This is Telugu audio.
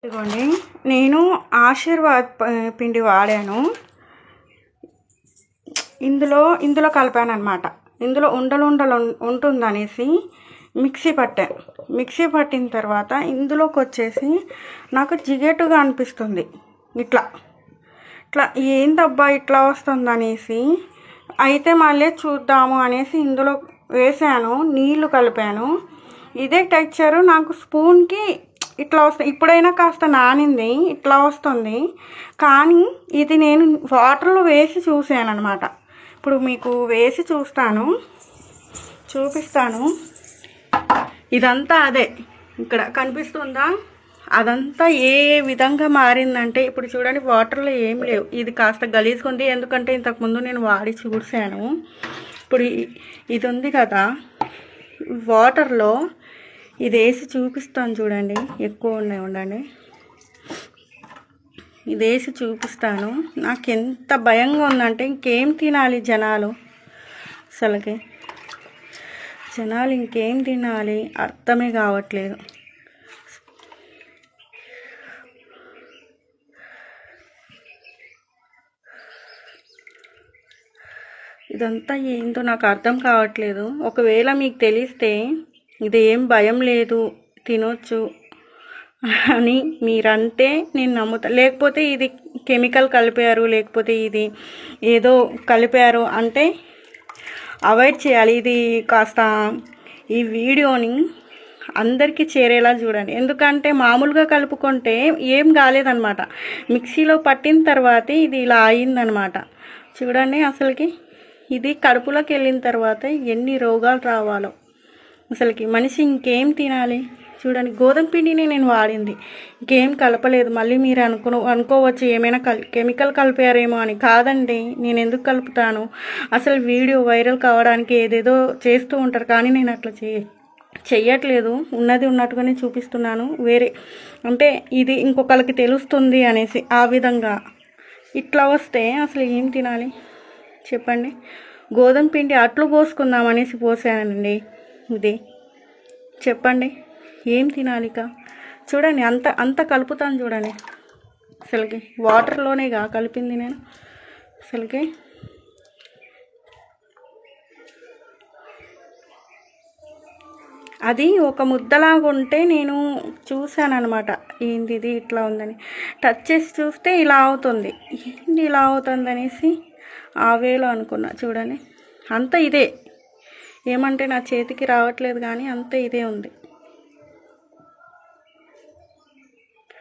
ఇదిగోండి, నేను ఆశీర్వాద్ పిండి వాడాను. ఇందులో కలిపాను అనమాట. ఇందులో ఉండలు ఉంటుందనేసి మిక్సీ పట్టిన తర్వాత ఇందులోకి వచ్చేసి నాకు జిగేటుగా అనిపిస్తుంది. ఇట్లా ఏంటబ్బా ఇట్లా వస్తుందనేసి అయితే మళ్ళీ చూద్దాము అనేసి ఇందులో వేసాను, నీళ్లు కలిపాను. ఇదే టెక్స్చరు నాకు స్పూన్కి ఇట్లా వస్తుంది. ఇప్పుడైనా కాస్త నానింది, ఇట్లా వస్తుంది. కానీ ఇది నేను వాటర్లో వేసి చూసాను అనమాట. ఇప్పుడు మీకు వేసి చూపిస్తాను. ఇదంతా అదే, ఇక్కడ కనిపిస్తుందా? అదంతా ఏ విధంగా మారిందంటే ఇప్పుడు చూడండి, వాటర్లో ఏం లేవు. ఇది కాస్త గలీజ్గా ఉంది, ఎందుకంటే ఇంతకుముందు నేను వాడి చూసాను. ఇప్పుడు ఇది ఉంది కదా, వాటర్లో ఇది వేసి చూపిస్తాను చూడండి. ఎక్కువ ఉండండి, ఇది వేసి చూపిస్తాను. నాకు ఎంత భయంగా ఉందంటే ఇంకేం తినాలి జనాలు ఇంకేం తినాలి అర్థమే కావట్లేదు. ఇదంతా ఏంటో నాకు అర్థం కావట్లేదు. ఒకవేళ మీకు తెలిస్తే ఇదేం భయం లేదు, తినొచ్చు అని మీరంటే నేను నమ్ముతా. లేకపోతే ఇది కెమికల్ కలిపారు, లేకపోతే ఇది ఏదో కలిపారు అంటే అవాయిడ్ చేయాలి. ఇది కాస్త ఈ వీడియోని అందరికీ చేరేలా చూడండి. ఎందుకంటే మామూలుగా కలుపుకుంటే ఏం కాలేదన్నమాట. మిక్సీలో పట్టిన తర్వాత ఇది ఇలా అయిందనమాట. చూడండి, అసలుకి ఇది కడుపులోకి వెళ్ళిన తర్వాత ఎన్ని రోగాలు రావాలో. అసలుకి మనిషి ఇంకేం తినాలి? చూడండి, గోధుమ పిండిని నేను వాడింది, ఇంకేం కలపలేదు. మళ్ళీ మీరు అనుకోవచ్చు ఏమైనా కెమికల్ కలిపారేమో అని. కాదండి, నేను ఎందుకు కలుపుతాను? అసలు వీడియో వైరల్ కావడానికి ఏదేదో చేస్తూ ఉంటారు, కానీ నేను అట్లా చెయ్యట్లేదు. ఉన్నది ఉన్నట్టుగానే చూపిస్తున్నాను. వేరే అంటే ఇది ఇంకొకరికి తెలుస్తుంది అనేసి ఆ విధంగా. ఇట్లా వస్తే అసలు ఏం తినాలి చెప్పండి? గోధుమ పిండి అట్లు పోసుకుందాం అనేసి పోసానండి. ఇది చెప్పండి, ఏం తినాలిక? చూడండి, అంత కలుపుతాను చూడండి. అసలుకి వాటర్లోనేగా కలిపింది నేను. అసలుకి అది ఒక ముద్దలాగా ఉంటే నేను చూశాను అనమాట. ఏంది ఇది ఇట్లా ఉందని టచ్ చేసి చూస్తే ఇలా అవుతుంది. ఏంటి ఇలా అవుతుంది అనేసి ఆ వేలో అనుకున్నా. చూడండి, అంత ఇదే. ఏమంటే నా చేతికి రావట్లేదు, కానీ అంత ఇదే ఉంది.